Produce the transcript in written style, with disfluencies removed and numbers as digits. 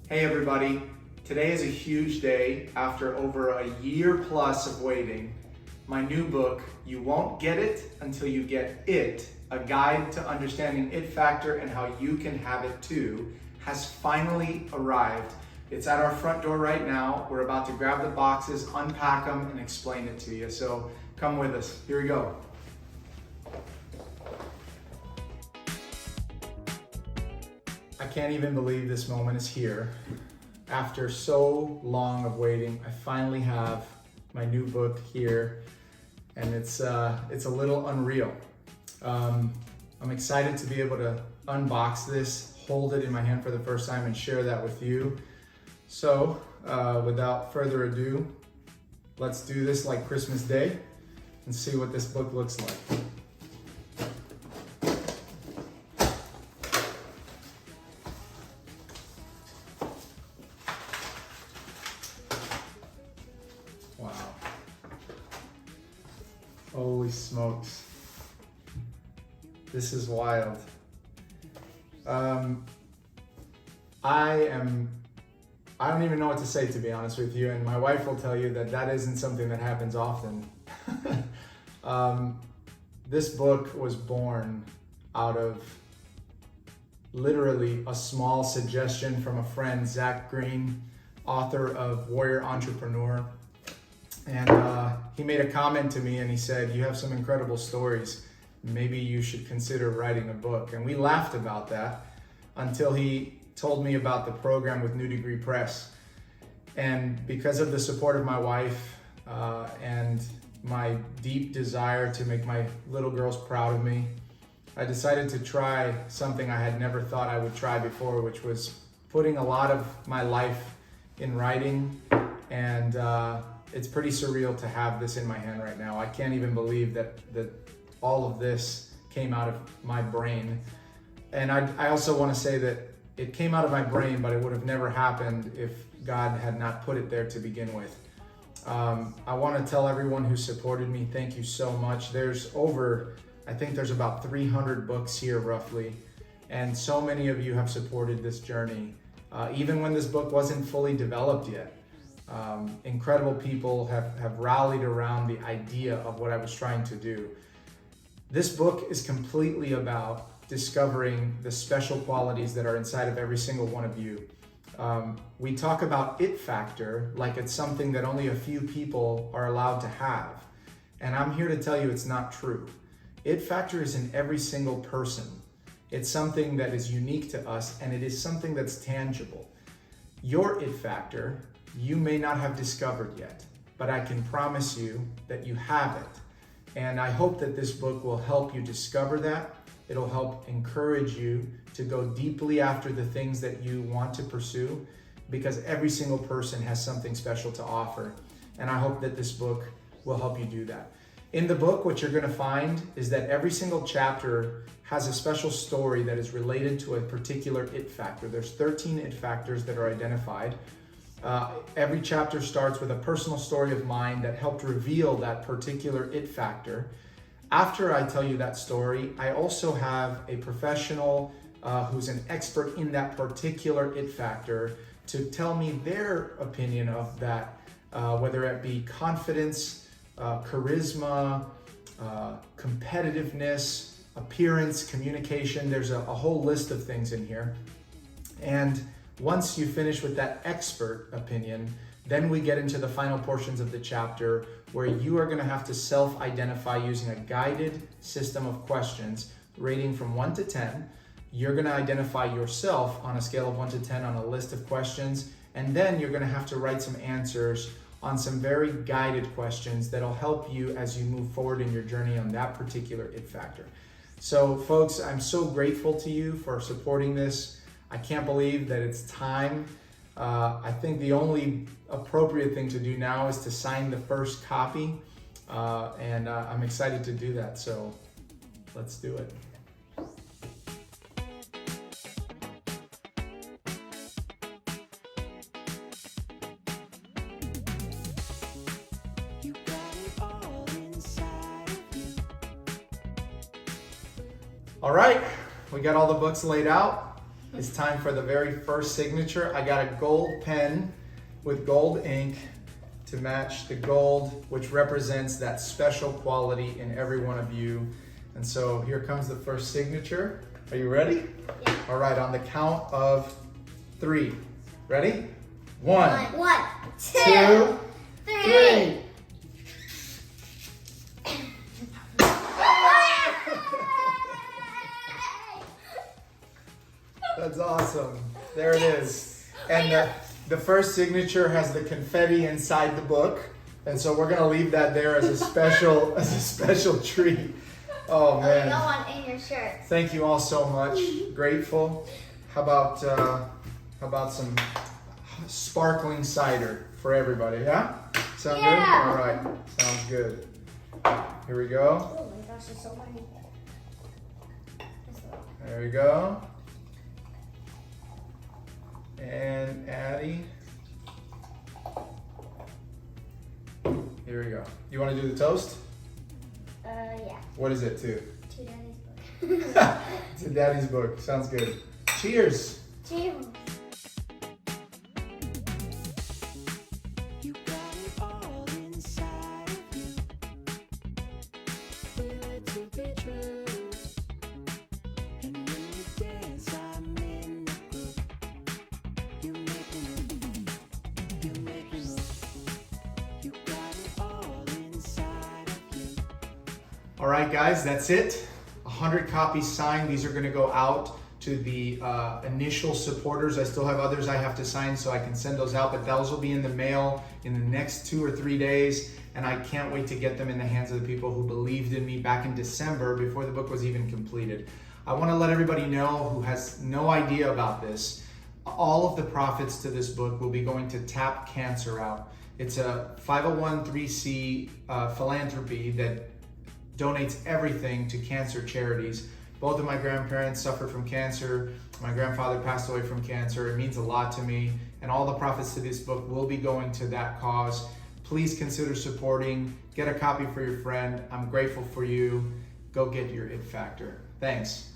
Hey everybody, today is a huge day after over a year plus of waiting. My new book, You Won't Get It Until You Get It, a guide to understanding it factor and how you can have it too, has finally arrived. It's at our front door right now. We're about to grab the boxes, unpack them, and explain it to you. So come with us. Here we go. I can't even believe this moment is here. After so long of waiting, I finally have my new book here, and it's a little unreal. I'm excited to be able to unbox this, hold it in my hand for the first time, and share that with you. So, without further ado, let's do this like Christmas Day and see what this book looks like. Wow. Holy smokes. This is wild. I don't even know what to say, to be honest with you, and my wife will tell you that that isn't something that happens often. This book was born out of literally a small suggestion from a friend, Zach Green, author of Warrior Entrepreneur. And he made a comment to me and he said, "You have some incredible stories. Maybe you should consider writing a book." And we laughed about that until he told me about the program with New Degree Press. And because of the support of my wife and my deep desire to make my little girls proud of me, I decided to try something I had never thought I would try before, which was putting a lot of my life in writing. And it's pretty surreal to have this in my hand right now. I can't even believe that all of this came out of my brain. And I also want to say that it came out of my brain, but it would have never happened if God had not put it there to begin with. I want to tell everyone who supported me, thank you so much. I think there's about 300 books here roughly, and so many of you have supported this journey, even when this book wasn't fully developed yet. Incredible people have rallied around the idea of what I was trying to do. This book is completely about discovering the special qualities that are inside of every single one of you. We talk about it factor like it's something that only a few people are allowed to have. And I'm here to tell you it's not true. It factor is in every single person. It's something that is unique to us, and it is something that's tangible. Your it factor, you may not have discovered yet, but I can promise you that you have it. And I hope that this book will help you discover that. It'll help encourage you to go deeply after the things that you want to pursue, because every single person has something special to offer. And I hope that this book will help you do that. In the book, what you're going to find is that every single chapter has a special story that is related to a particular it factor. There's 13 it factors that are identified. Every chapter starts with a personal story of mine that helped reveal that particular it factor. After I tell you that story, I also have a professional who's an expert in that particular it factor to tell me their opinion of that, whether it be confidence, charisma, competitiveness, appearance, communication. There's a whole list of things in here. And once you finish with that expert opinion, then we get into the final portions of the chapter where you are going to have to self-identify using a guided system of questions rating from 1 to 10. You're going to identify yourself on a scale of 1 to 10 on a list of questions, and then you're going to have to write some answers on some very guided questions that'll help you as you move forward in your journey on that particular it factor. So folks, I'm so grateful to you for supporting this. I can't believe that it's time. I think the only appropriate thing to do now is to sign the first copy, and I'm excited to do that, so let's do it. All right, we got all the books laid out. It's time for the very first signature. I got a gold pen with gold ink to match the gold, which represents that special quality in every one of you. And so here comes the first signature. Are you ready? Yeah. All right, on the count of 3. Ready? 1, 2, 3. That's awesome. There it is. And the first signature has the confetti inside the book. And so we're gonna leave that there as a special treat. Oh man. Go on in your shirt. Thank you all so much. Grateful. How about some sparkling cider for everybody? Yeah? Sound good? All right. Sounds good. Here we go. Oh my gosh, there's so many. There we go. And Addie. Here we go. You want to do the toast? Yeah. What is it to? To Daddy's book. To Daddy's book. Sounds good. Cheers. Cheers. You got it all inside of you. Feel it to be true. And when you dance, I'm in the group. You make me move. You make me move. You got it all inside of you. All right, guys, that's it. 100 copies signed. These are going to go out to the initial supporters. I still have others I have to sign, so I can send those out, but those will be in the mail in the next 2 or 3 days, and I can't wait to get them in the hands of the people who believed in me back in December before the book was even completed. I want to let everybody know who has no idea about this. All of the profits to this book will be going to Tap Cancer Out. It's a 501(c)(3) philanthropy that donates everything to cancer charities. Both of my grandparents suffered from cancer. My grandfather passed away from cancer. It means a lot to me. And all the profits to this book will be going to that cause. Please consider supporting. Get a copy for your friend. I'm grateful for you. Go get your It Factor. Thanks.